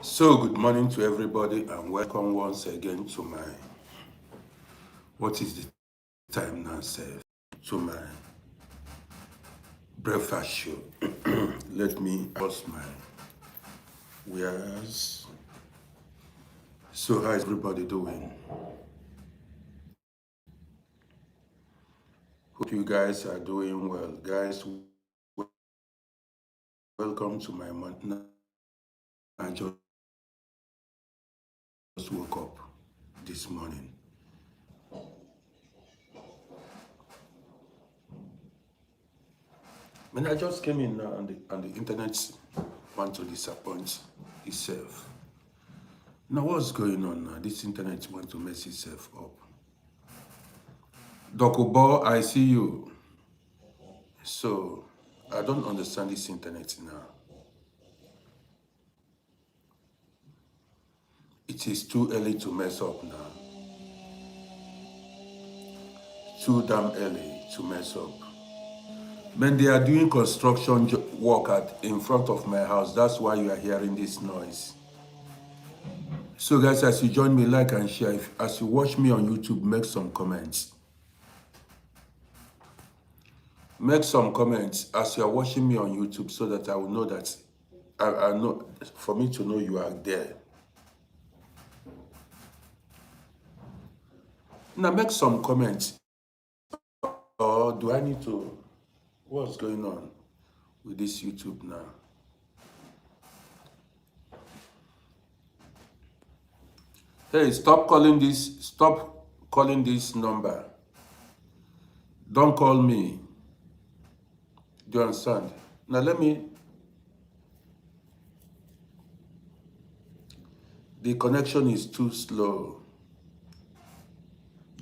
So, good morning to everybody, and welcome once again to my what is the time now, sir? To my breakfast show. Let me adjust my wares. So, how is everybody doing? Hope you guys are doing well. Guys, welcome to my month. I just woke up this morning. When I just came in now, and the internet want to disappoint itself. Now, what's going on now? This internet want to mess itself up. Dokubo, I see you. So, I don't understand this internet now. It is too early to mess up now. Too damn early to mess up. When they are doing construction work in front of my house, that's why you are hearing this noise. So guys, as you join me, like and share. As you watch me on YouTube, make some comments. Make some comments as you are watching me on YouTube so that I will know that, I know, for me to know you are there. Now make some comments. Or do I need to, what's going on with this YouTube now? Hey, stop calling this number. Don't call me. Do you understand? Now the connection is too slow.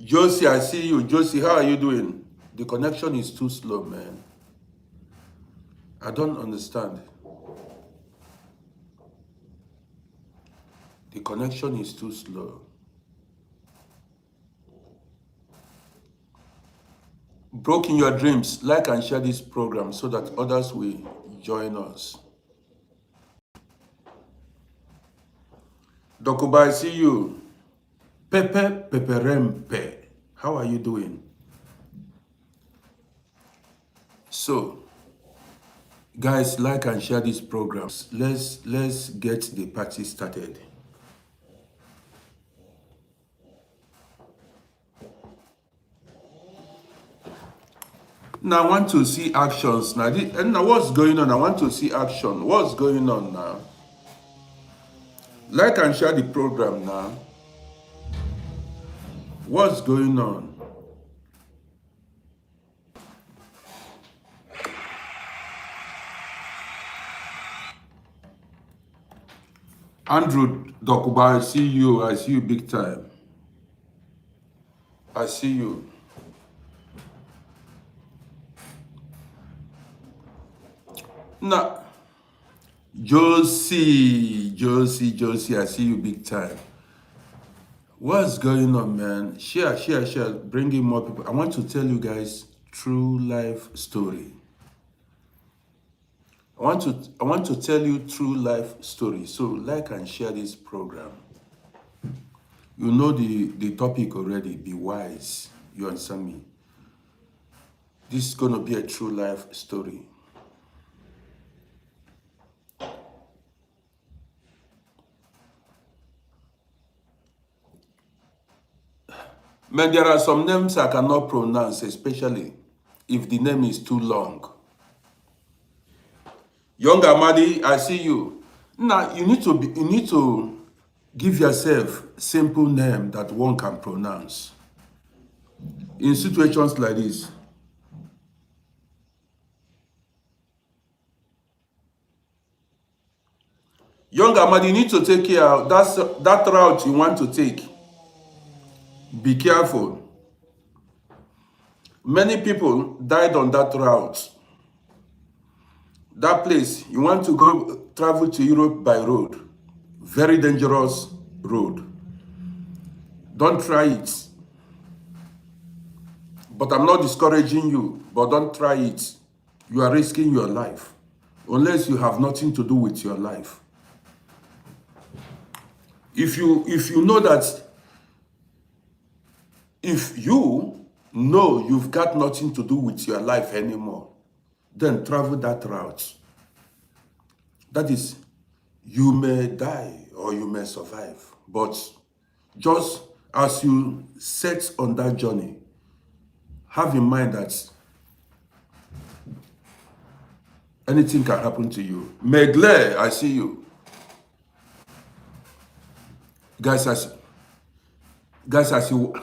Josie, I see you. Josie, how are you doing? The connection is too slow, man. I don't understand. The connection is too slow. Broke in your dreams, like and share this program so that others will join us. Dokuba, I see you. Pepe Peperempe, how are you doing? So, guys, like and share these programs. Let's get the party started. Now I want to see actions. Now what's going on? I want to see action. What's going on now? Like and share the program now. What's going on? Andrew Dokuba, I see you. I see you big time. I see you. Now, Josie, I see you big time. What's going on, man? Share, bring in more people. I want to tell you guys true life story. I want to tell you true life story. So like and share this program. You know the topic already. Be wise. You understand me? This is gonna be a true life story. Man, there are some names I cannot pronounce, especially if the name is too long. Young Amadi, I see you. Now you need to give yourself simple name that one can pronounce. In situations like this. Young Amadi, you need to take care of that route you want to take. Be careful. Many people died on that route. That place, you want to go travel to Europe by road. Very dangerous road. Don't try it. But I'm not discouraging you, but don't try it. You are risking your life. Unless you have nothing to do with your life. If you know that, if you know you've got nothing to do with your life anymore, then travel that route. That is, you may die or you may survive, but just as you set on that journey, have in mind that anything can happen to you. Megle, I see you. Guys, as you,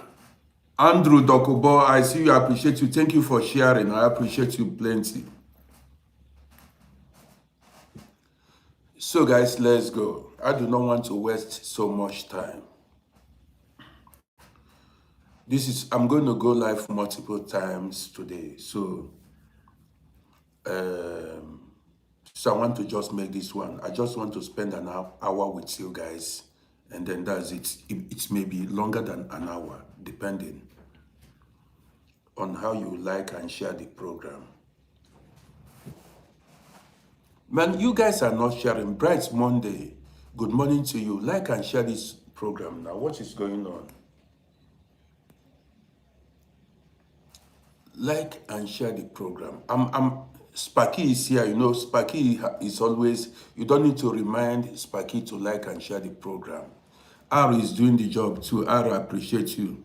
Andrew Dokubo, I see you, I appreciate you. Thank you for sharing. I appreciate you plenty. So guys, let's go. I do not want to waste so much time. I'm going to go live multiple times today. So I want to just make this one. I just want to spend an hour with you guys. And then that's it. It may be longer than an hour, depending on how you like and share the program. Man, you guys are not sharing. Bright Monday. Good morning to you. Like and share this program now. What is going on? Like and share the program. Sparky is here. You know, Sparky is always, you don't need to remind Sparky to like and share the program. R is doing the job too. R, I appreciate you.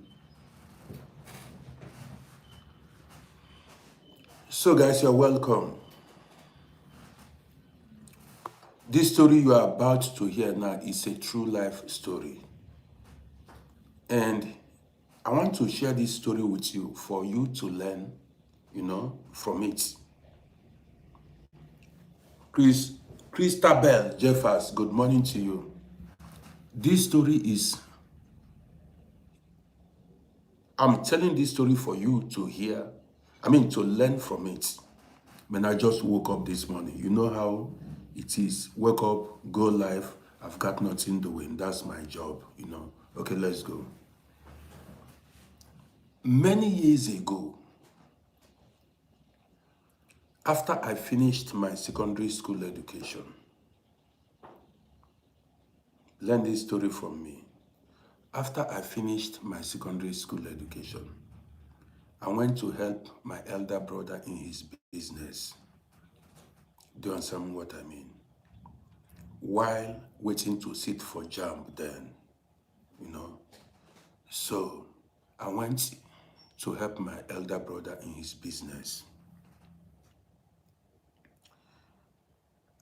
So guys, you're welcome. This story you are about to hear now is a true life story. And I want to share this story with you for you to learn, from it. Christabel Jeffers, good morning to you. This story is, I'm telling this story for you to hear, to learn from it. When I just woke up this morning, you know how it is. Wake up, go live, I've got nothing doing. That's my job, Okay, let's go. Many years ago, after I finished my secondary school education, learn this story from me. After I finished my secondary school education, I went to help my elder brother in his business. Do you understand what I mean? While waiting to sit for JAMB then, So I went to help my elder brother in his business.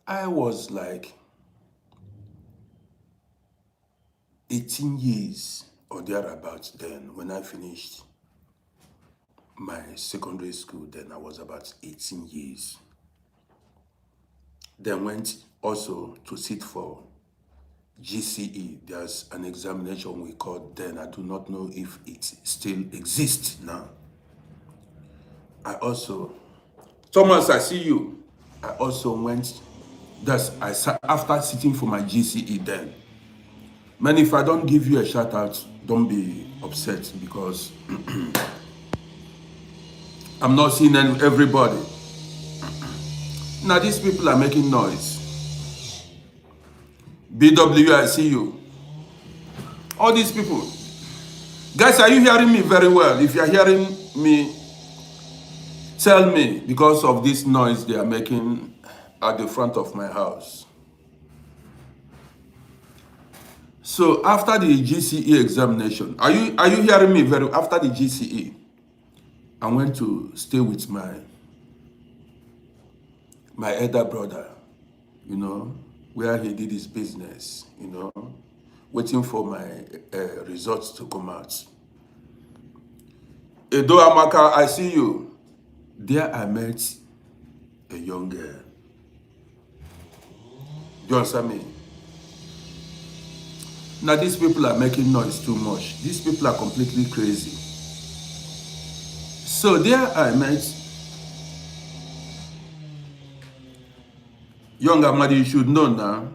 I was like 18 years or thereabouts then when I finished my secondary school. Then I was about 18 years. Then went also to sit for GCE. There's an examination we called then. I do not know if it still exists now. Thomas, I see you. I also went, after sitting for my GCE then. Man, if I don't give you a shout out, don't be upset because I'm not seeing everybody. Now these people are making noise. BW, I see you. All these people. Guys, are you hearing me very well? If you're hearing me, tell me, because of this noise they are making at the front of my house. So after the GCE examination, are you hearing me very well? After the GCE, I went to stay with my elder brother, where he did his business, waiting for my results to come out. Edo Amaka, I see you. There I met a young girl. Do you understand me? Now these people are making noise too much. These people are completely crazy. So there I met young Amadi, you should know now.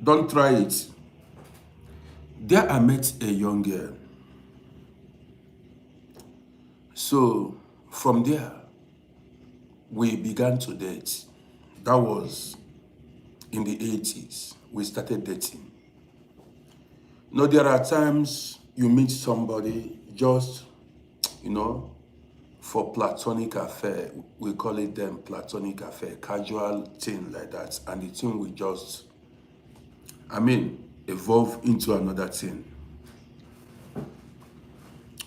Don't try it. There I met a young girl. So from there, we began to date. That was in the 80s. We started dating. You know, there are times you meet somebody just, you know, for platonic affair. We call it then platonic affair, casual thing like that. And the thing will just, evolve into another thing.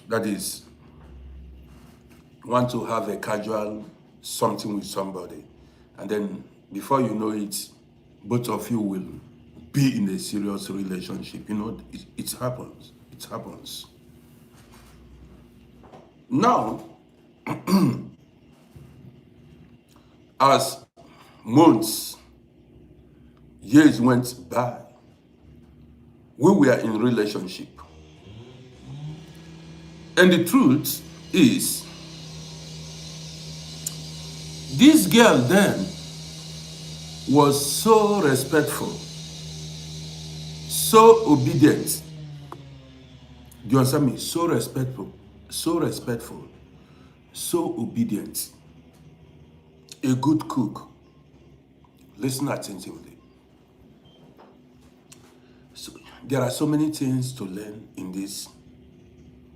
That is, want to have a casual something with somebody. And then before you know it, both of you will be in a serious relationship. You know, it happens. It happens. Now, as months, years went by, we were in relationship. And the truth is, this girl then was so respectful, so obedient. Do you understand me? So respectful, so obedient. A good cook. Listen attentively. So, there are so many things to learn in this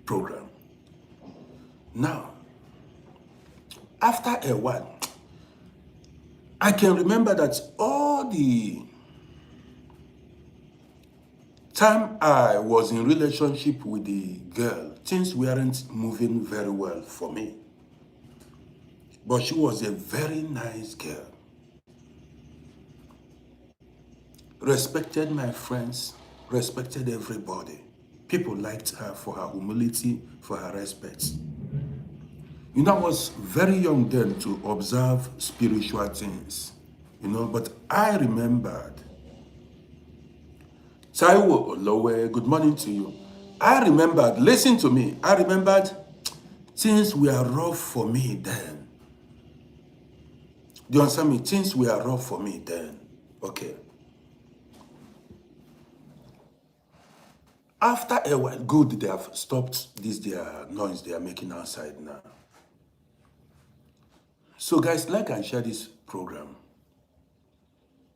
program. Now, after a while, I can remember that all the time I was in relationship with the girl, things weren't moving very well for me. But she was a very nice girl. Respected my friends, respected everybody. People liked her for her humility, for her respect. You know, I was very young then to observe spiritual things, you know, but I remembered. Taiwo Olowe, good morning to you. I remembered, listen to me, I remembered things were rough for me then. Do you understand me? Things were rough for me then. Okay. After a while, good, they have stopped this their noise they are making outside now. So guys, like and share this program.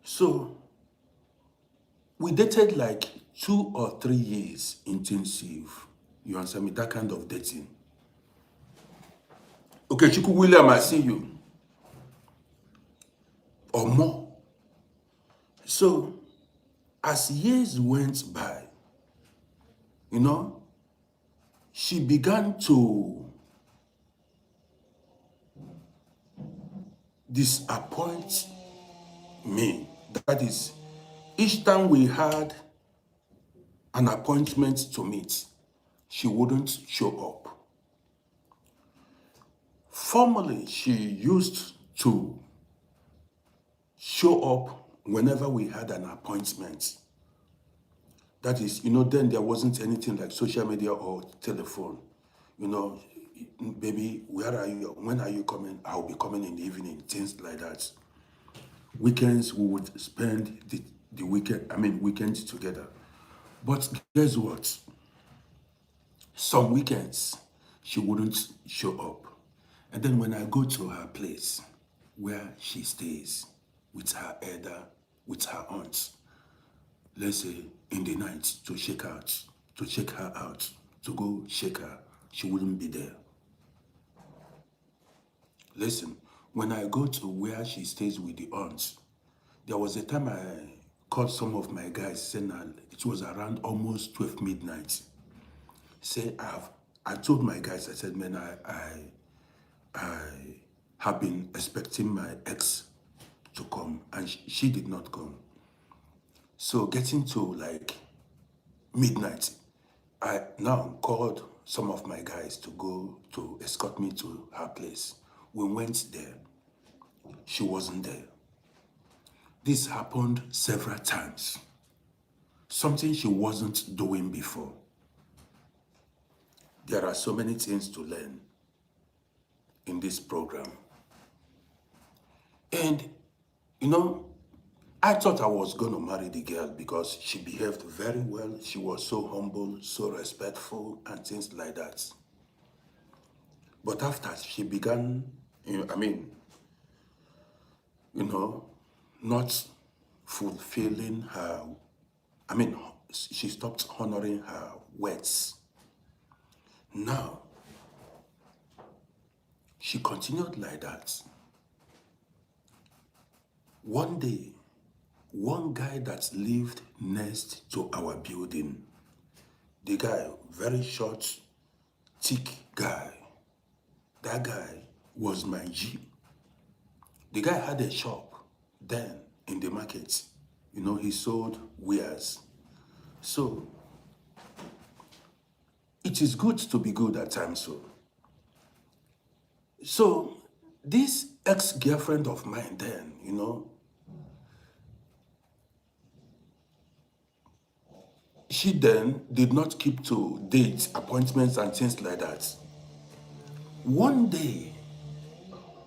So we dated like 2 or 3 years intensive. You understand me? That kind of dating. Okay, Chuku William, I see you. Or more. So as years went by, you know, she began to disappoint me. That is, each time we had an appointment to meet, she wouldn't show up. Formerly, she used to show up whenever we had an appointment. That is, you know, then there wasn't anything like social media or telephone. You know, baby, where are you? When are you coming? I'll be coming in the evening, things like that. Weekends, we would spend the weekends together. But guess what? Some weekends, she wouldn't show up. And then when I go to her place, where she stays, with her elder, with her aunts, let's say in the night, to check her out, to go shake her, she wouldn't be there. Listen, when I go to where she stays with the aunts, there was a time I called some of my guys, saying it was around almost 12 midnight. Say, I told my guys, I said, man, I have been expecting my ex to come, and she did not come. So getting to like midnight, I now called some of my guys to go to escort me to her place. We went there. She wasn't there. This happened several times. Something she wasn't doing before. There are so many things to learn in this program. And, you know, I thought I was going to marry the girl because she behaved very well. She was so humble, so respectful, and things like that. But after she began, not fulfilling her, she stopped honoring her words. Now, she continued like that. One day, one guy that lived next to our building, the guy, very short, thick guy, that guy was my G. The guy had a shop then in the market. You know, he sold wares. So, it is good to be good at times. So this ex-girlfriend of mine then, you know, she then did not keep to dates, appointments, and things like that. One day,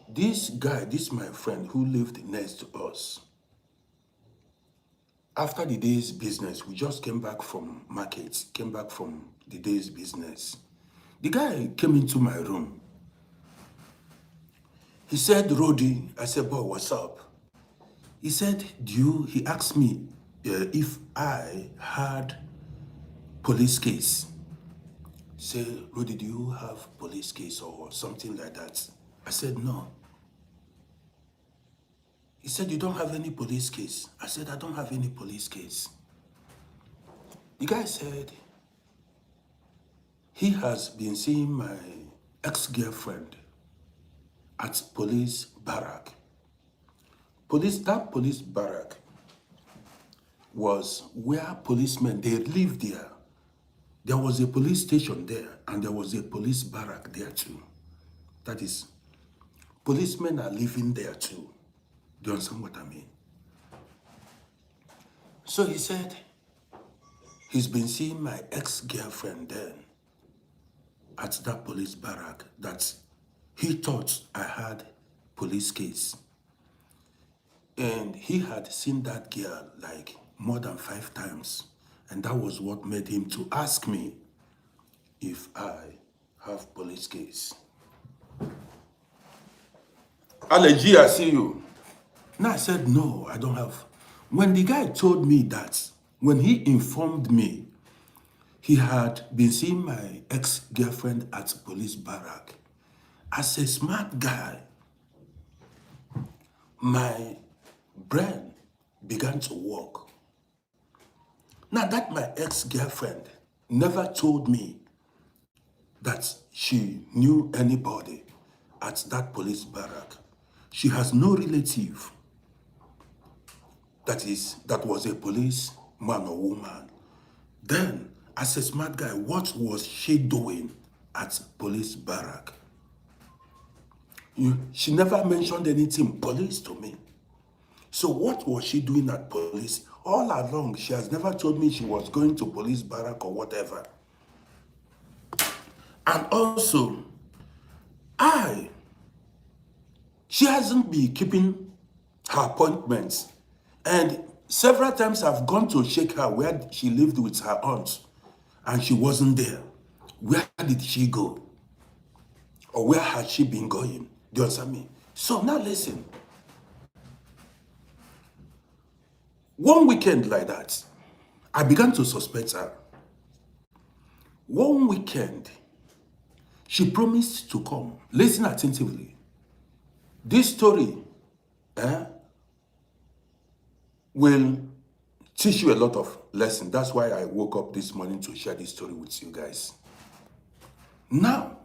this guy, this my friend who lived next to us, after the day's business, we just came back from market, came back from the day's business. The guy came into my room. He said, Rody, I said, boy, what's up? He said, he asked me if I had police case. Say, Rudy, do you have police case or something like that? I said, no. He said, you don't have any police case? I said, I don't have any police case. The guy said, he has been seeing my ex-girlfriend at police barrack. That police barrack was where policemen, they lived there. There was a police station there, and there was a police barrack there too. That is, policemen are living there too. Do you understand what I mean? So he said, he's been seeing my ex-girlfriend then at that police barrack, that he thought I had police case. And he had seen that girl like more than 5 times. And that was what made him to ask me if I have police case. Allergy, I see you. Now I said, no, I don't have. When the guy told me that, when he informed me he had been seeing my ex-girlfriend at police barrack, as a smart guy, my brain began to work. Now that my ex-girlfriend never told me that she knew anybody at that police barrack, she has no relative that was a policeman or woman. Then, as a smart guy, what was she doing at police barrack? She never mentioned anything police to me. So what was she doing at police? All along, she has never told me she was going to police barrack or whatever. And also, she hasn't been keeping her appointments. And several times I've gone to shake her where she lived with her aunt, and she wasn't there. Where did she go? Or where has she been going? Do you understand me? So now listen. One weekend like that, I began to suspect her. One weekend, she promised to come. Listen attentively. This story will teach you a lot of lessons. That's why I woke up this morning to share this story with you guys. Now,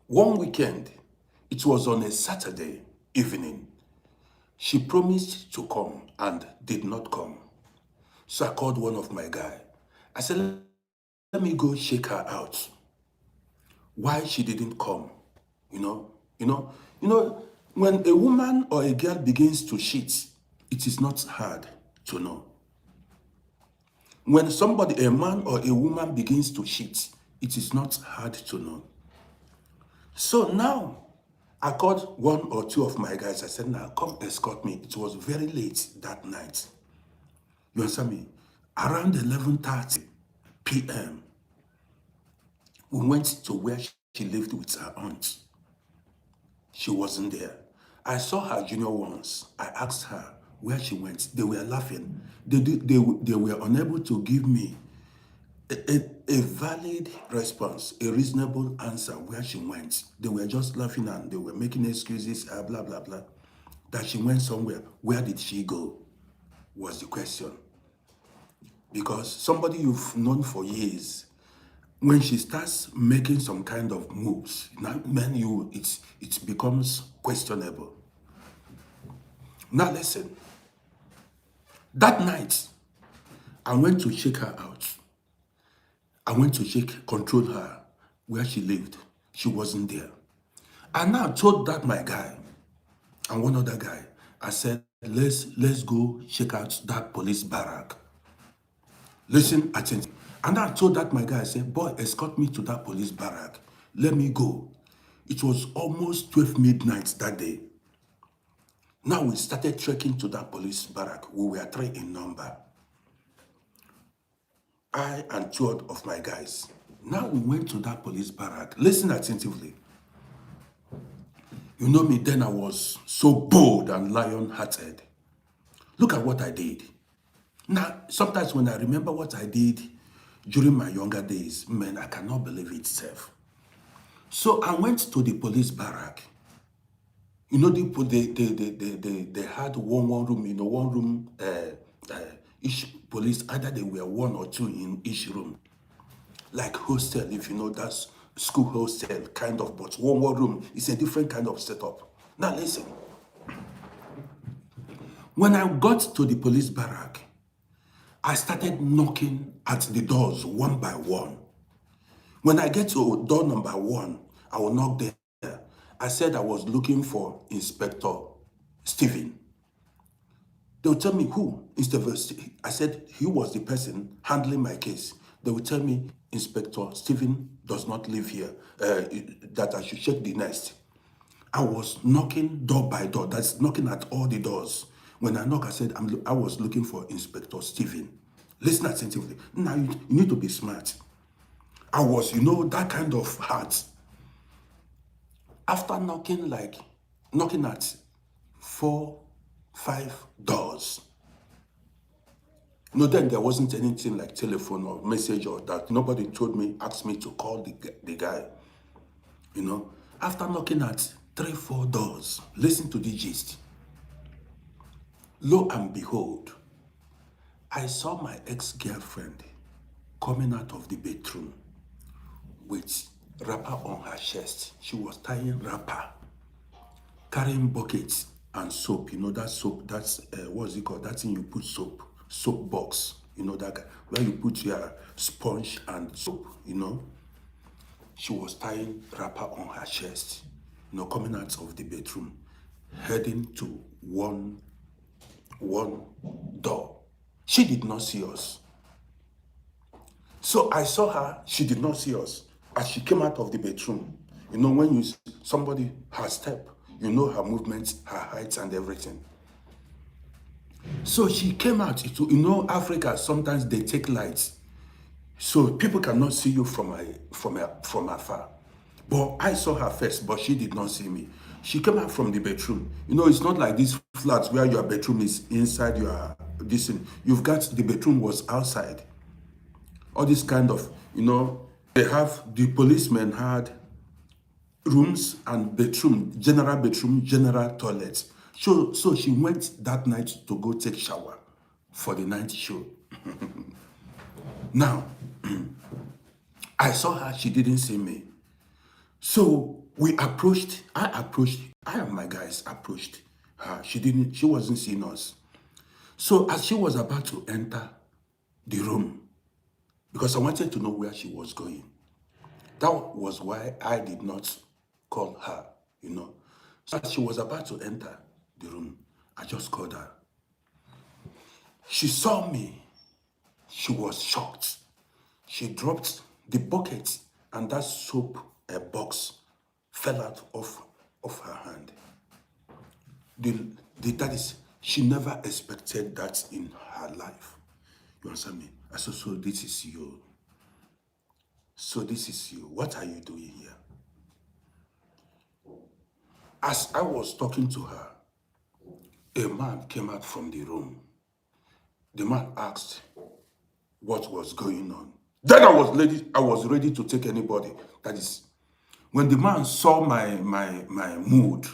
one weekend, it was on a Saturday evening, she promised to come and did not come. So I called one of my guys. I said, let me go shake her out. Why she didn't come? You know, when a woman or a girl begins to cheat, it is not hard to know. When a man or a woman begins to cheat, it is not hard to know. So now, I called one or two of my guys. I said, now come escort me. It was very late that night. You understand me? Around 11:30 p.m., we went to where she lived with her aunt. She wasn't there. I saw her junior once. I asked her, where she went. They were laughing. They were unable to give me a valid response, a reasonable answer where she went. They were just laughing and they were making excuses, blah, blah, blah. That she went somewhere. Where did she go? Was the question. Because somebody you've known for years, when she starts making some kind of moves, now man, it becomes questionable. Now listen, that night, I went to check her out. I went to control her where she lived. She wasn't there. I now told that my guy and one other guy, I said, let's go check out that police barrack. Listen attentively. And I told that my guy, I said, boy, escort me to that police barrack. Let me go. It was almost 12 midnight that day. Now we started trekking to that police barrack. We were 3 in number. I and 2 of my guys. Now we went to that police barrack. Listen attentively. You know me, then I was so bold and lion-hearted. Look at what I did. Now, sometimes when I remember what I did during my younger days, man, I cannot believe it, self. So I went to the police barrack. You know, they had one room, you know, one room, each police, either they were 1 or 2 in each room. Like hostel, if you know, that's school hostel, kind of, but one room is a different kind of setup. Now listen, when I got to the police barrack, I started knocking at the doors one by one. When I get to door number 1, I will knock there. I said I was looking for Inspector Stephen. They will tell me who? I said he was the person handling my case. They will tell me Inspector Stephen does not live here, that I should check the nest. I was knocking door by door, that's knocking at all the doors. When I knock, I said I was looking for Inspector Stephen. Listen attentively. Now you need to be smart. I was, you know, that kind of heart. After knocking at 4, 5 doors. No, then there wasn't anything like telephone or message or that. Nobody asked me to call the guy. You know, after knocking at 3, 4 doors, listen to the gist. Lo and behold, I saw my ex-girlfriend coming out of the bedroom with wrapper on her chest. She was tying wrapper, carrying buckets and soap. You know that soap, that's, what's it called? That thing you put soap box. You know that, where you put your sponge and soap, you know. She was tying wrapper on her chest, you know, coming out of the bedroom, heading to one door. She did not see us. So I saw her, she did not see us. As she came out of the bedroom, you know, when somebody, her step, you know her movements, her height and everything. So she came out, you know, Africa, sometimes they take lights. So people cannot see you from afar. But I saw her first, but she did not see me. She came out from the bedroom. You know, it's not like these flats where your bedroom is inside your, this thing. The bedroom was outside. All this kind of, you know, the policemen had rooms and general toilets. So she went that night to go take shower for the night show. Now, I saw her, she didn't see me. So I and my guys approached her. She wasn't seeing us. So as she was about to enter the room, because I wanted to know where she was going, that was why I did not call her, you know. So as she was about to enter the room, I just called her. She saw me. She was shocked. She dropped the bucket and that soap box fell out of her hand. That is, she never expected that in her life. You understand me? I said, so this is you. So this is you. What are you doing here? As I was talking to her, a man came out from the room. The man asked what was going on. Then I was ready to take anybody. That is, when the man saw my mood,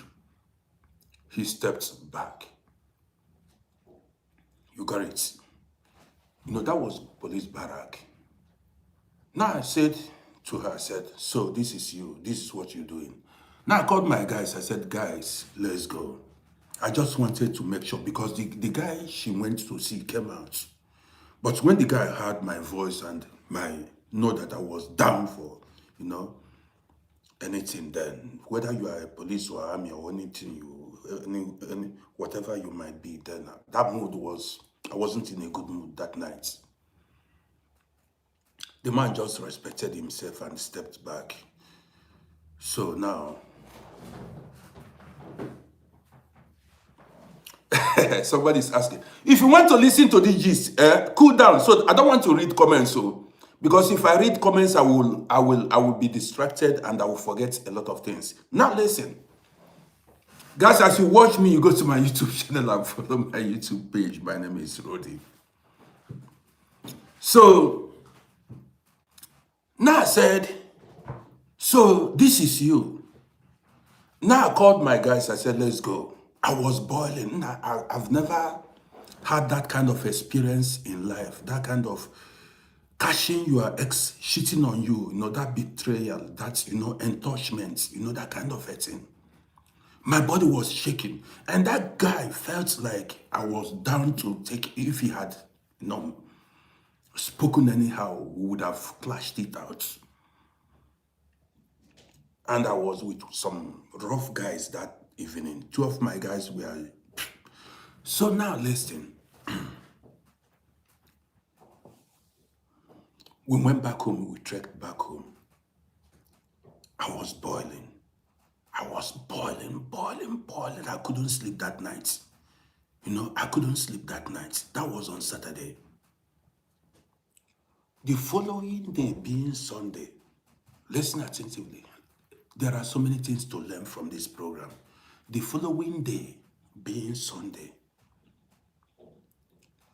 he stepped back. You got it. You know, that was police barrack. Now I said to her, I said, so this is you. This is what you're doing. Now I called my guys. I said, guys, let's go. I just wanted to make sure because the guy she went to see came out. But when the guy heard my voice and know that I was down for, you know, anything, then whether you are a police or army or anything, whatever you might be, then that mood was, I wasn't in a good mood that night. The man just respected himself and stepped back. So now, somebody's asking, if you want to listen to the gist, cool down. So I don't want to read comments, so because if I read comments, I will be distracted and I will forget a lot of things. Now listen, guys, as you watch me, you go to my YouTube channel and follow my YouTube page. My name is Rody. So now I said, so this is you. Now I called my guys. I said, let's go. I was boiling. I've never had that kind of experience in life. That kind of catching your ex cheating on you, you know, that betrayal, that, you know, entouchment, you know, that kind of a thing. My body was shaking. And that guy felt like I was down to take, if he had, you know, spoken anyhow, we would have clashed it out. And I was with some rough guys that evening. Two of my guys were. So now listen. We went back home, we trekked back home. I was boiling. I was boiling. I couldn't sleep that night. You know, I couldn't sleep that night. That was on Saturday. The following day being Sunday, listen attentively. There are so many things to learn from this program. The following day being Sunday,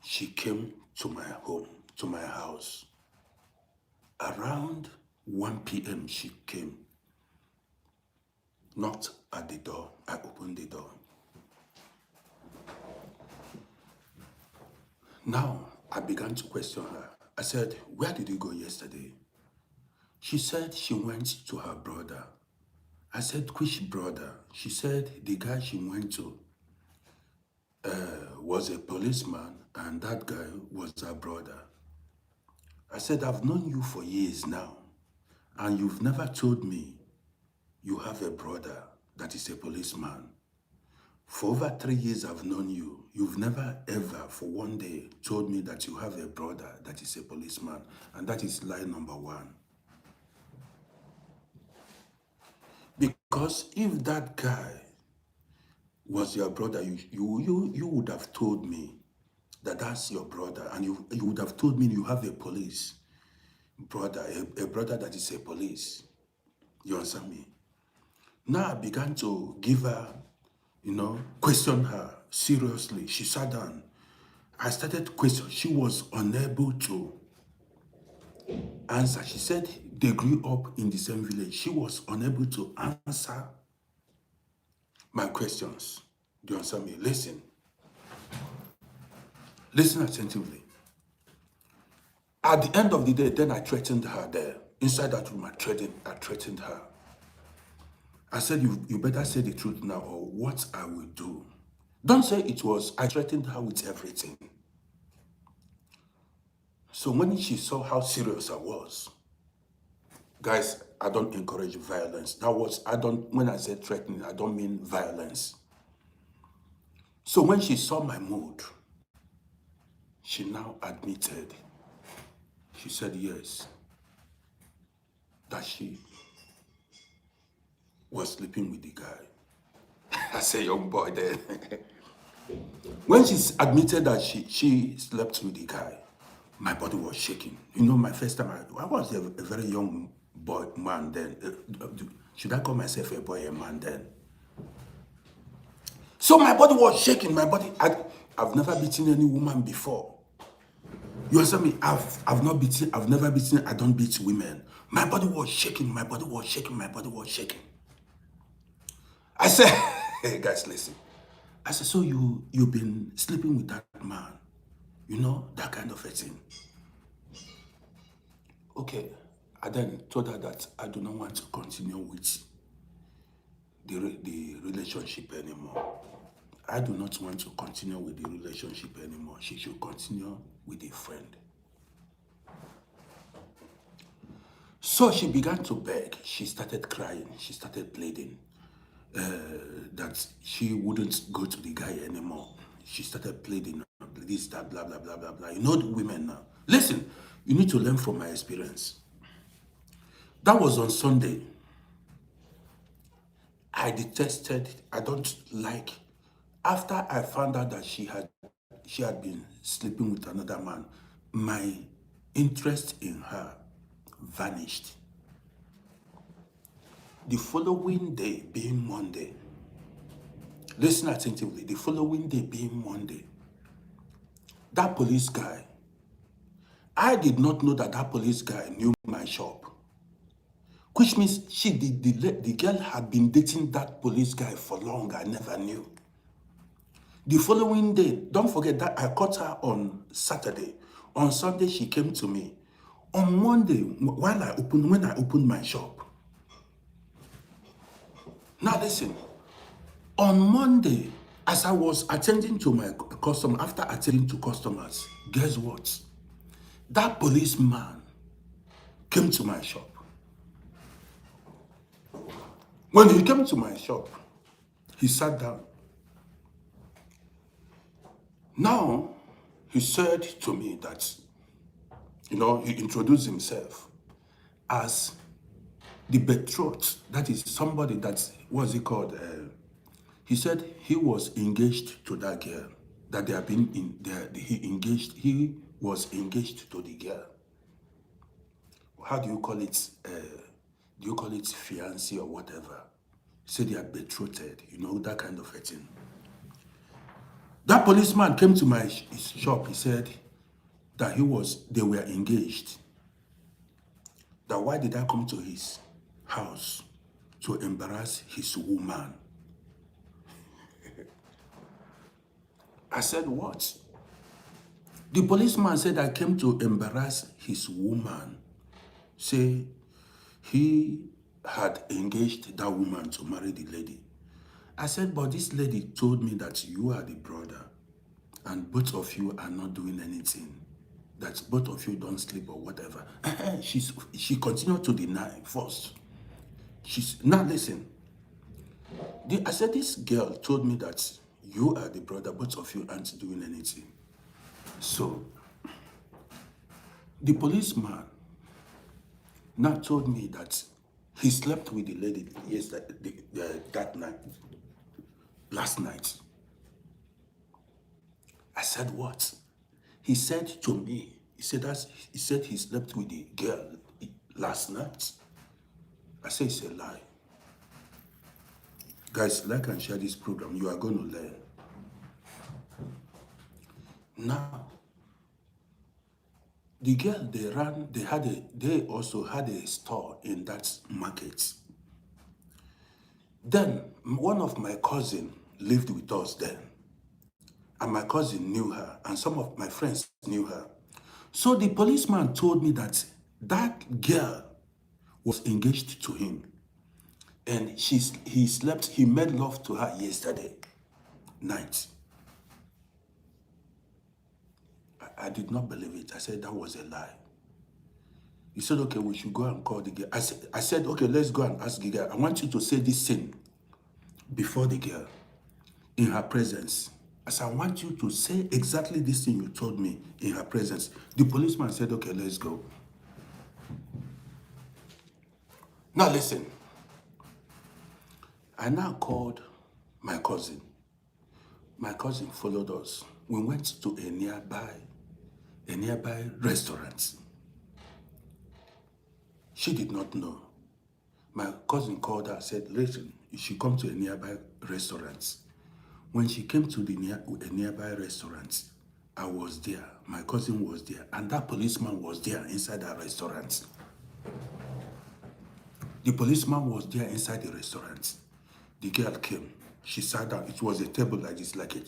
she came to my home, to my house. Around 1 p.m. she came. Knocked at the door. I opened the door. Now, I began to question her. I said, where did you go yesterday? She said she went to her brother. I said, which brother? She said the guy she went to was a policeman and that guy was her brother. I said, I've known you for years now and you've never told me you have a brother that is a policeman. For over 3 years I've known you. You've never ever for one day told me that you have a brother that is a policeman. And that is lie number one. Because if that guy was your brother, you would have told me that that's your brother. And you would have told me you have a police brother, a brother that is a police. You understand me? Now I began to give her, you know, question her seriously. She sat down. I started questioning. She was unable to answer. She said they grew up in the same village. She was unable to answer my questions. Do you understand me? Listen. Listen attentively. At the end of the day, then I threatened her there. Inside that room, I threatened her. I said, you better say the truth now or what I will do. Don't say it was, I threatened her with everything. So when she saw how serious I was, guys, I don't encourage violence. When I say threatening, I don't mean violence. So when she saw my mood, she now admitted, she said yes, that she was sleeping with the guy. I say, young boy then. When she admitted that she slept with the guy, my body was shaking. You know, my first time, I was a very young man then. Should I call myself a boy, a man then? So my body was shaking. My body, I've never beaten any woman before. You understand me? I've never beaten, I don't beat women. My body was shaking, my body was shaking, my body was shaking. I said, hey guys, listen. I said, so you've been sleeping with that man, you know, that kind of a thing. Okay, I then told her that I do not want to continue with the relationship anymore. I do not want to continue with the relationship anymore. She should continue with a friend. So she began to beg. She started crying. She started pleading that she wouldn't go to the guy anymore. She started pleading this, that, blah, blah, blah, blah, blah. You know the women now. Listen, you need to learn from my experience. That was on Sunday. I detested, I don't like, after I found out that she had been sleeping with another man, my interest in her vanished. The following day being Monday, listen attentively, the following day being Monday, that police guy, I did not know that that police guy knew my shop. Which means the girl had been dating that police guy for long. I never knew. The following day, don't forget that I caught her on Saturday. On Sunday, she came to me. On Monday, when I opened my shop. Now listen, on Monday, as I was attending to my customer, after attending to customers, guess what? That policeman came to my shop. When he came to my shop, he sat down. Now, he said to me that, you know, he introduced himself as the betrothed. That is somebody that's, what's it called? He said he was engaged to that girl. That they have been in there. He was engaged to the girl. How do you call it? Do you call it fiancé or whatever? He said they are betrothed, you know, that kind of a thing. That policeman came to his shop. He said that they were engaged. That why did I come to his house to embarrass his woman? I said, what? The policeman said I came to embarrass his woman. Say he had engaged that woman to marry the lady. I said, but this lady told me that you are the brother and both of you are not doing anything. That both of you don't sleep or whatever. She continued to deny first. Now listen. I said, this girl told me that you are the brother, both of you aren't doing anything. So, the policeman now told me that he slept with the lady that night, last night. I said, what? He said to me, he said he slept with the girl last night. I said, it's a lie. Guys, like and share this program. You are going to learn. Now, the girl they also had a store in that market. Then, one of my cousins lived with us then. And my cousin knew her, and some of my friends knew her. So the policeman told me that that girl was engaged to him. And he made love to her yesterday night. I did not believe it. I said that was a lie. He said, okay, we should go and call the girl. I said, okay, let's go and ask the girl. I want you to say this thing before the girl, in her presence. As I want you to say exactly this thing you told me in her presence. The policeman said, okay, let's go. Now listen. I now called my cousin. My cousin followed us. We went to a nearby restaurant. She did not know. My cousin called her and said, listen, you should come to a nearby restaurant. When she came to a nearby restaurant, I was there. My cousin was there. And that policeman was there inside that restaurant. The policeman was there inside the restaurant. The girl came. She sat down. It was a table like this, like a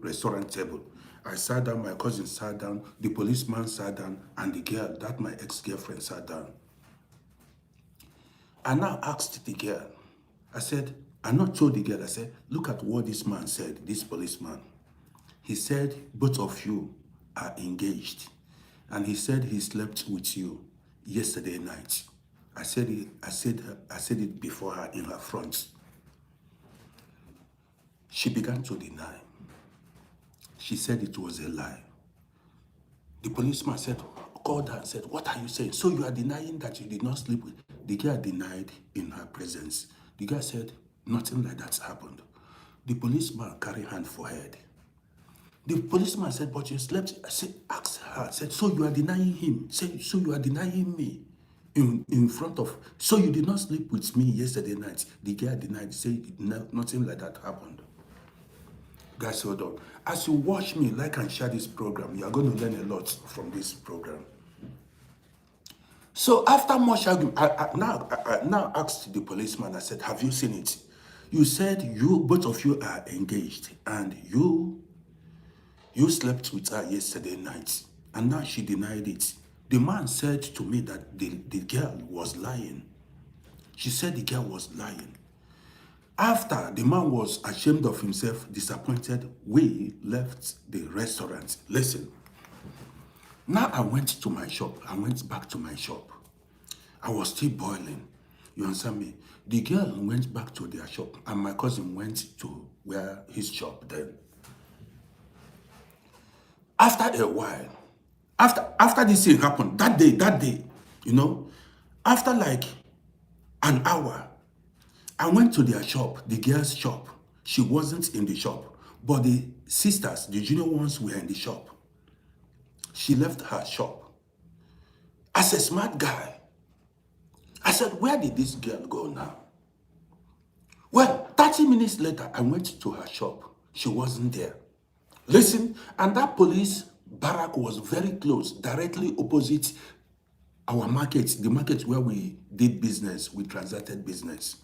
restaurant table. I sat down. My cousin sat down. The policeman sat down, and the girl, that my ex-girlfriend, sat down. I now asked the girl. I not told the girl. I said, look at what this man said. This policeman. He said both of you are engaged, and he said he slept with you yesterday night. I said it before her in her front. She began to deny. She said it was a lie. The policeman called her and said, what are you saying? So you are denying that you did not sleep with? The girl denied in her presence. The girl said, nothing like that's happened. The policeman carried her forehead. The policeman said, but you slept. I said, asked her, said, so you are denying him? Said, so you are denying me in front of, so you did not sleep with me yesterday night? The girl denied, said, nothing like that happened. Guys, hold on. As you watch me, like and share this program, you are going to learn a lot from this program. So after much argument, I now asked the policeman, I said, have you seen it? You said both of you are engaged, and you slept with her yesterday night, and now she denied it. The man said to me that the girl was lying. She said the girl was lying. After the man was ashamed of himself, disappointed, we left the restaurant. Listen, now I went to my shop. I went back to my shop. I was still boiling. You understand me? The girl went back to their shop, and my cousin went to his shop then. After a while, after this thing happened, that day, after like an hour, I went to their shop, the girl's shop. She wasn't in the shop, but the sisters, the junior ones, were in the shop. She left her shop. As a smart guy, I said, where did this girl go now? Well, 30 minutes later, I went to her shop. She wasn't there. Listen, and that police barrack was very close, directly opposite our market, the market where we did business, we transacted business.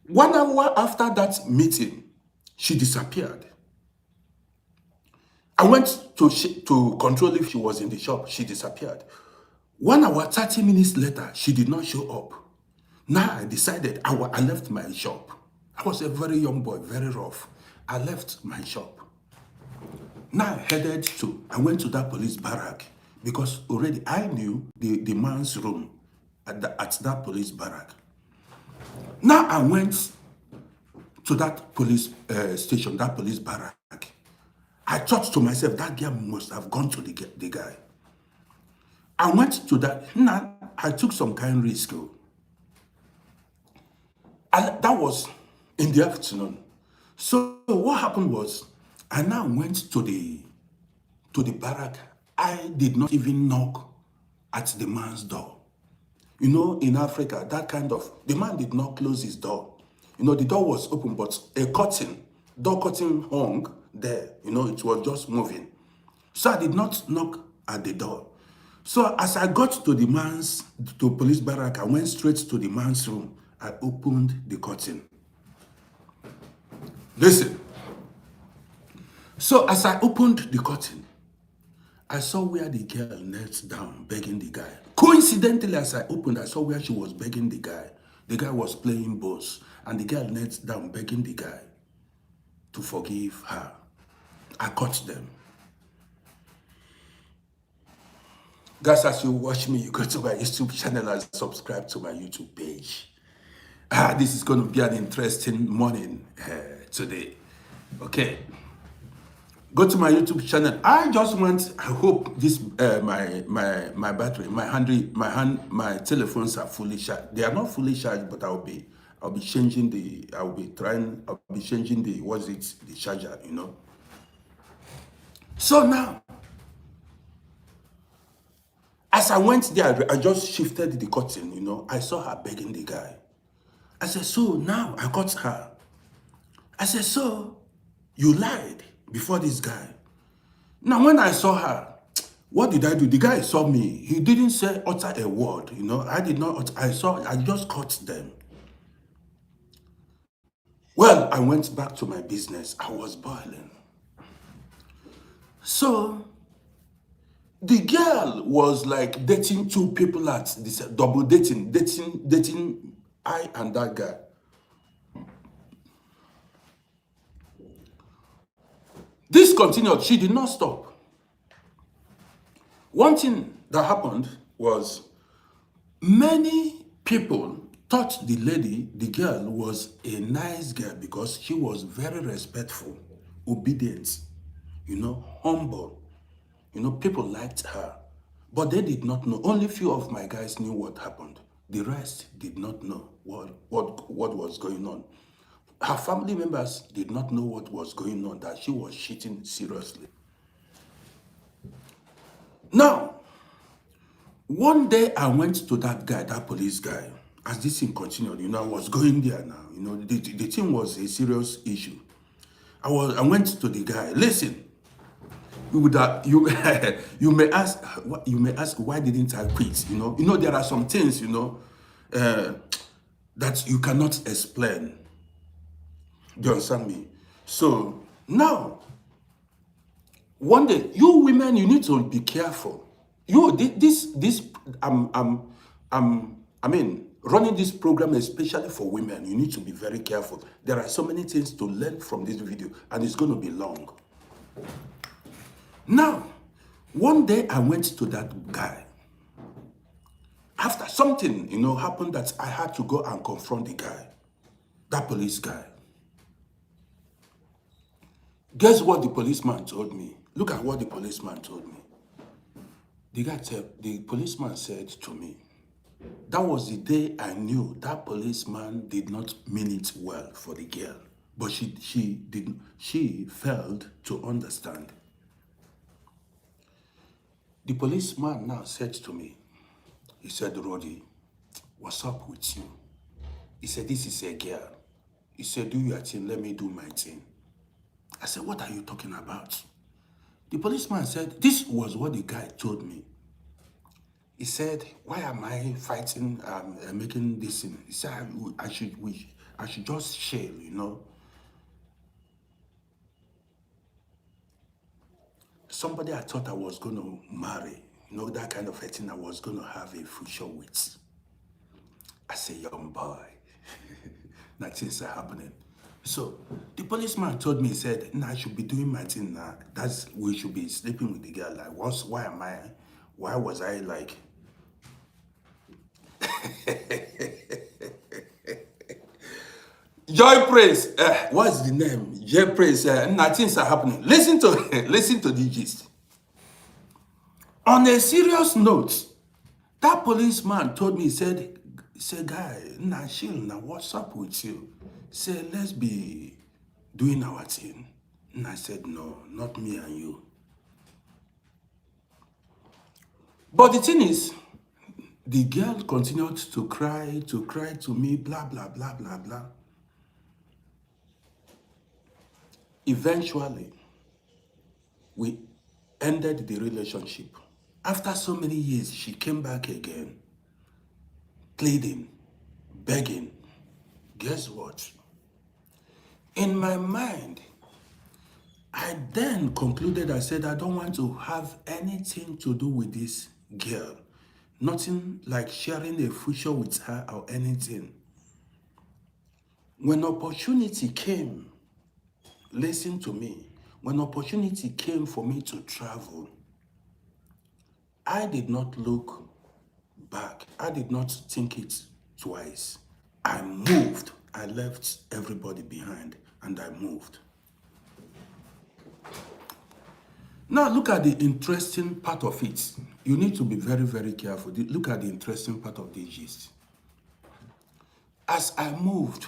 1 hour after that meeting, she disappeared. I went to control if she was in the shop. She disappeared. 1 hour, 30 minutes later, she did not show up. Now I decided I left my shop. I was a very young boy, very rough. I left my shop. Now I went to that police barrack because already I knew the man's room at that police barrack. Now I went to that police station, that police barrack. I thought to myself, that girl must have gone to the guy. I went to that. Now I took some kind of risk. And that was in the afternoon. So what happened was, I now went to the barrack. I did not even knock at the man's door. In Africa, the man did not close his door. The door was open, but a door curtain hung there. It was just moving. So I did not knock at the door. So as I got to police barrack, I went straight to the man's room. I opened the curtain. Listen. So as I opened the curtain, I saw where the girl knelt down begging the guy. Coincidentally, as I opened, I saw where she was begging the guy. The guy was playing boss, and the girl knelt down begging the guy to forgive her. I caught them. Guys, as you watch me, you go to my YouTube channel and subscribe to my YouTube page. This is going to be an interesting morning today. Okay. Go to my YouTube channel. I hope this my battery, my telephones are fully charged. They are not fully charged, but I'll be changing the charger, So now, as I went there, I just shifted the curtain, I saw her begging the guy. I said, so now I got her. I said, so you lied before this guy. Now, when I saw her, what did I do? The guy saw me. He didn't say utter a word. I did not. I just caught them. Well, I went back to my business. I was boiling. So the girl was like dating two people at this double dating I and that guy. This continued. She did not stop. One thing that happened was many people thought the girl was a nice girl because she was very respectful, obedient, humble. People liked her. But they did not know. Only few of my guys knew what happened. The rest did not know what was going on. Her family members did not know what was going on, that she was cheating seriously. Now, one day I went to that guy, that police guy, as this thing continued, I was going there now. The thing was a serious issue. I went to the guy. Listen, you you may ask why didn't I quit? There are some things that you cannot explain. Do you understand me? So now, one day, you women, you need to be careful. I mean, running this program, especially for women, you need to be very careful. There are so many things to learn from this video, and it's going to be long. Now, one day I went to that guy. After something, happened that I had to go and confront the guy, that police guy. Guess what the policeman told me? Look at what the policeman told me. The policeman said to me, that was the day I knew that policeman did not mean it well for the girl. But she failed to understand. The policeman now said to me, he said, Roddy, what's up with you? He said, this is a girl. He said, do your thing, let me do my thing. I said, what are you talking about? The policeman said, this was what the guy told me. He said, why am I fighting, making this thing? He said, I should just chill, Somebody I thought I was going to marry, that kind of a thing I was going to have a future with. I said, young boy, now things are happening. So the policeman told me, he said, I should be doing my thing now. We should be sleeping with the girl. Like, why was I like, Joy Praise, what's the name? Joy Praise, things are happening. Listen to the gist. On a serious note, that policeman told me, he said, guy, chill, what's up with you? He said, let's be doing our thing. And I said, no, not me and you. But the thing is, the girl continued to cry to me, blah, blah, blah, blah, blah. Eventually, we ended the relationship. After so many years, she came back again, pleading, begging. Guess what? In my mind, I then concluded, I said, I don't want to have anything to do with this girl. Nothing like sharing a future with her or anything. When opportunity came, listen to me, when opportunity came for me to travel, I did not look back. I did not think it twice. I moved. I left everybody behind and I moved. Now look at the interesting part of it. You need to be very, very careful. Look at the interesting part of the gist. As I moved,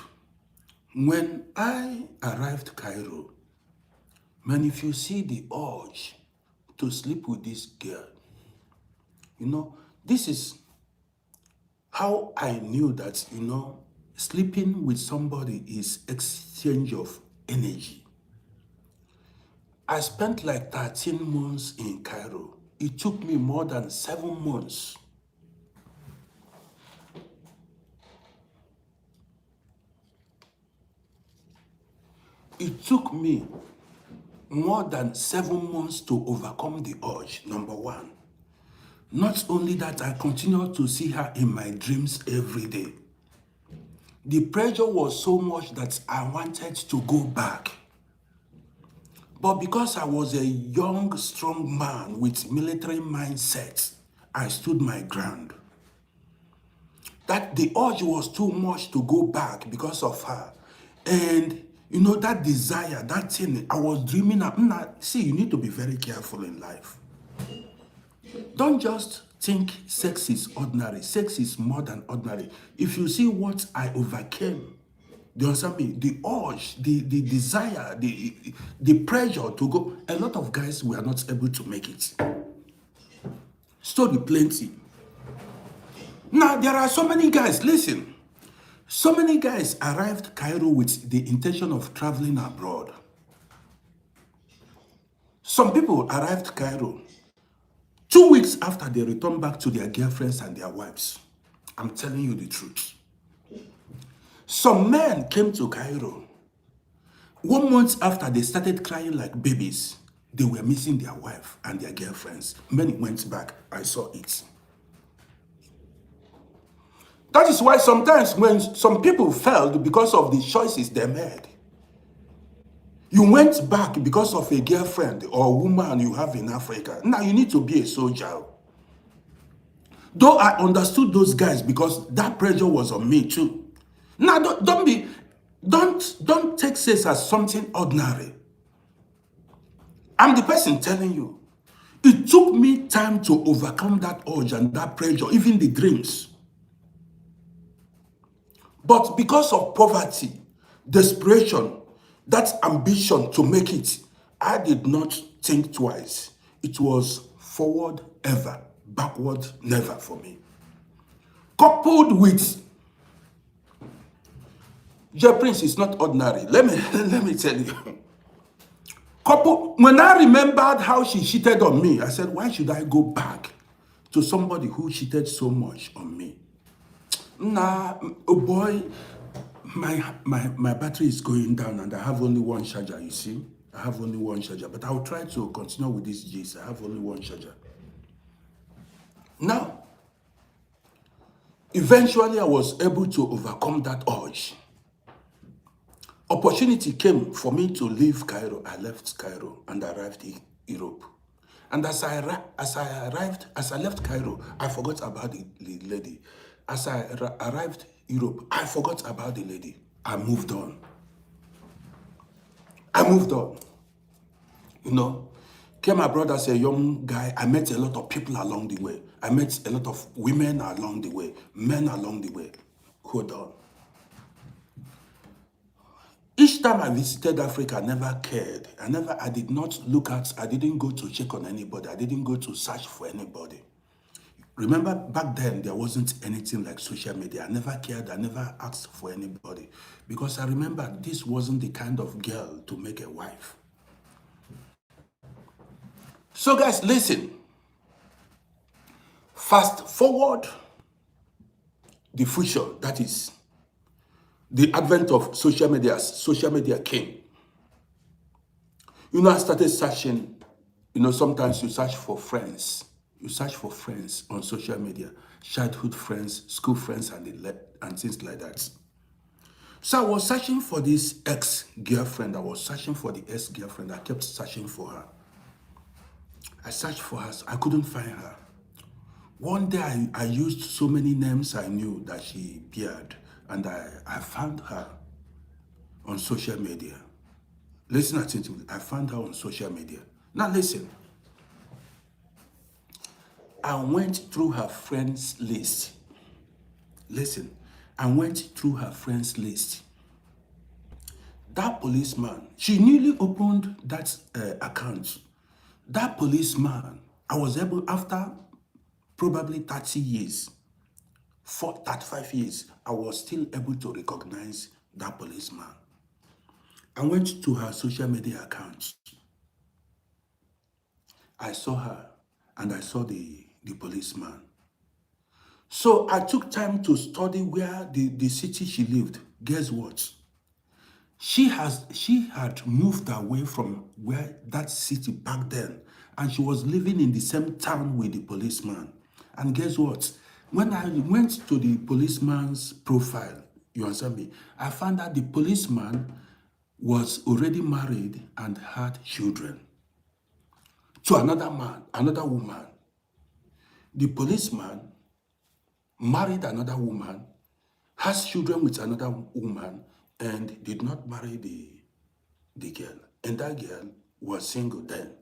when I arrived Cairo, man, if you see the urge to sleep with this girl, this is how I knew that, sleeping with somebody is exchange of energy. I spent like 13 months in Cairo. It took me more than 7 months. It took me more than 7 months to overcome the urge, number one. Not only that, I continued to see her in my dreams every day. The pressure was so much that I wanted to go back. But because I was a young, strong man with military mindset, I stood my ground. That the urge was too much to go back because of her. And you know, that desire, that thing I was dreaming of. See, you need to be very careful in life. Don't just think sex is ordinary. Sex is more than ordinary. If you see what I overcame, do you understand me? The urge, the desire, the pressure to go. A lot of guys were not able to make it. Story plenty. Now, there are so many guys, listen. So many guys arrived Cairo with the intention of traveling abroad. Some people arrived Cairo 2 weeks after they returned back to their girlfriends and their wives. I'm telling you the truth. Some men came to Cairo 1 month after they started crying like babies. They were missing their wife and their girlfriends. Many went back. I saw it. That is why sometimes when some people failed because of the choices they made, you went back because of a girlfriend or a woman you have in Africa. Now you need to be a soldier. Though I understood those guys because that pressure was on me too. Now don't take sex as something ordinary. I'm the person telling you. It took me time to overcome that urge and that pressure, even the dreams. But because of poverty, desperation, that ambition to make it, I did not think twice. It was forward ever, backward never for me. Coupled with J Prince is not ordinary. Let me tell you. When I remembered how she cheated on me, I said, why should I go back to somebody who cheated so much on me? Nah, oh boy, my battery is going down and I have only one charger, you see? I have only one charger, but I'll try to continue with this gist. I have only one charger. Now, eventually I was able to overcome that urge. Opportunity came for me to leave Cairo. I left Cairo and arrived in Europe. And as I left Cairo, I forgot about the lady. As I arrived Europe, I forgot about the lady. I moved on. You know, came abroad as a young guy. I met a lot of people along the way. I met a lot of women along the way, men along the way. Hold on. Each time I visited Africa, I never cared. I did not look at, I didn't go to check on anybody. I didn't go to search for anybody. Remember, back then, there wasn't anything like social media. I never cared. I never asked for anybody. Because I remember this wasn't the kind of girl to make a wife. So guys, listen. Fast forward the future, that is the advent of social media. Social media came. You know, I started searching. You know, sometimes you search for friends. You search for friends on social media, childhood friends, school friends, and things like that. So I was searching for this ex-girlfriend. I was searching for the ex-girlfriend. I kept searching for her. I searched for her. I couldn't find her. One day I used so many names I knew that she appeared, and I found her on social media. Listen attentively. I found her on social media. Now listen. I went through her friends list. Listen. I went through her friends list. That policeman, she newly opened that account. That policeman, I was able, after probably 30 years, 35 years, I was still able to recognize that policeman. I went to her social media account. I saw her and I saw the policeman. So I took time to study where the city she lived. Guess what? She had moved away from where that city back then, and she was living in the same town with the policeman. And guess what? When I went to the policeman's profile, you understand me? I found that the policeman was already married and had children to another man, another woman. The policeman married another woman, has children with another woman, and did not marry the girl. And that girl was single then.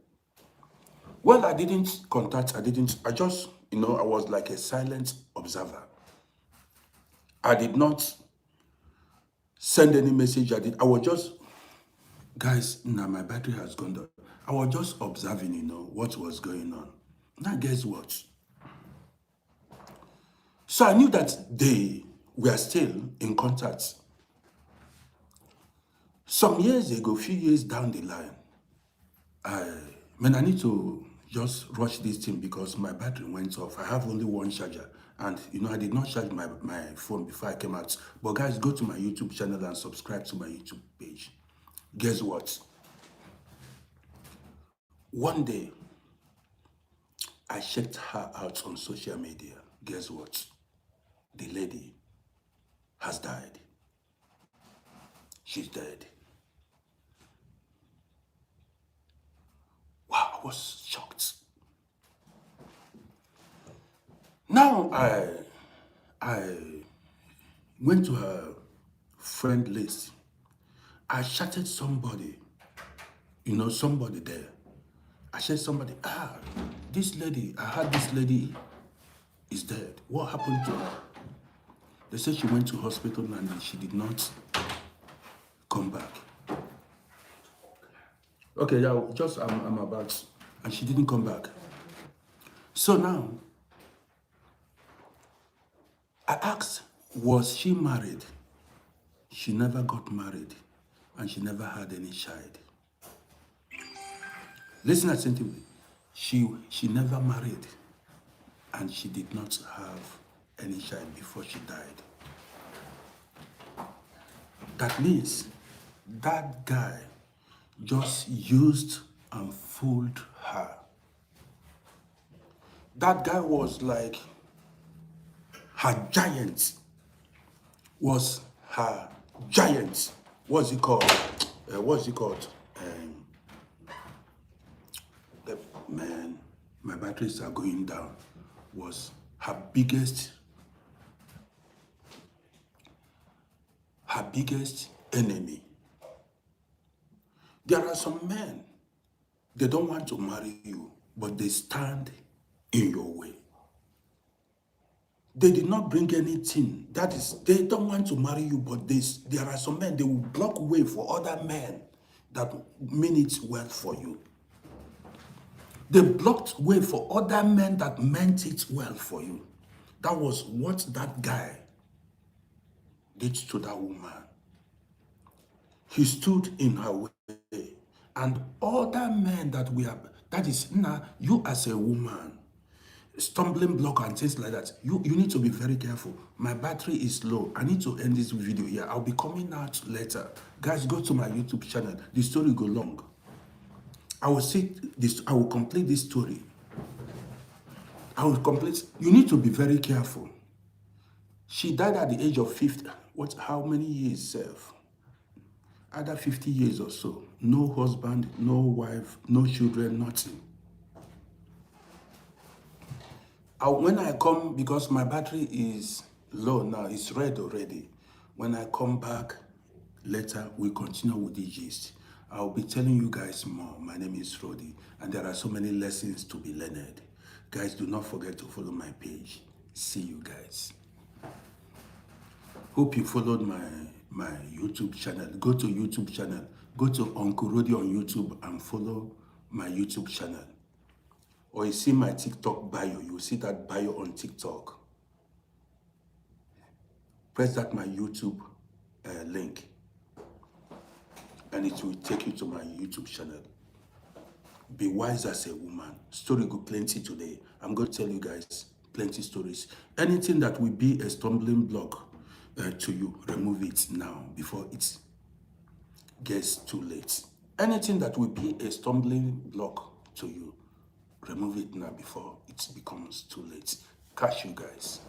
Well, I didn't contact, I just, I was like a silent observer. I did not send any message. I was just, guys, now my battery has gone down. I was just observing, what was going on. Now, guess what? So I knew that they were still in contact. Some years ago, few years down the line, I need to just rush this thing because my battery went off. I have only one charger. And, I did not charge my phone before I came out. But guys, go to my YouTube channel and subscribe to my YouTube page. Guess what? One day, I checked her out on social media. Guess what? The lady has died. She's dead. Wow, I was shocked. Now I went to her friend list. I chatted somebody, somebody there. I said somebody, this lady, I heard this lady is dead. What happened to her? They said she went to hospital and she did not come back. Okay, yeah, just I'm about, and she didn't come back. So now, I asked, was she married? She never got married, and she never had any child. Listen attentively. She never married, and she did not have any child before she died. That means that guy just used and fooled her. That guy was like her giant. Was her giant. What's it called? What's it called? Man, my batteries are going down. Was her biggest enemy. There are some men, they don't want to marry you, but they stand in your way. They did not bring anything. That is, they don't want to marry you, but there are some men, they will block way for other men that mean it well for you. They blocked way for other men that meant it well for you. That was what that guy did to that woman. He stood in her way. And other men that we have, that is, now you as a woman, stumbling block and things like that, you need to be very careful. My battery is low. I need to end this video here. I'll be coming out later. Guys, go to my YouTube channel. The story go long. I will complete this story. You need to be very careful. She died at the age of 50. How many years, Self? Either 50 years or so. No husband, no wife, no children, nothing. When I come, because my battery is low now, it's red already. When I come back later, we continue with the gist. I'll be telling you guys more. My name is Rodi, and there are so many lessons to be learned. Guys, do not forget to follow my page. See you guys. Hope you followed my YouTube channel. Go to YouTube channel. Go to Uncle Rodi on YouTube and follow my YouTube channel. Or you see my TikTok bio. You will see that bio on TikTok. Press that my YouTube link. and it will take you to my YouTube channel. Be wise as a woman. Story go plenty today. I'm going to tell you guys plenty stories. Anything that will be a stumbling block to you, remove it now before it gets too late. Anything that will be a stumbling block to you, remove it now before it becomes too late. Catch you guys.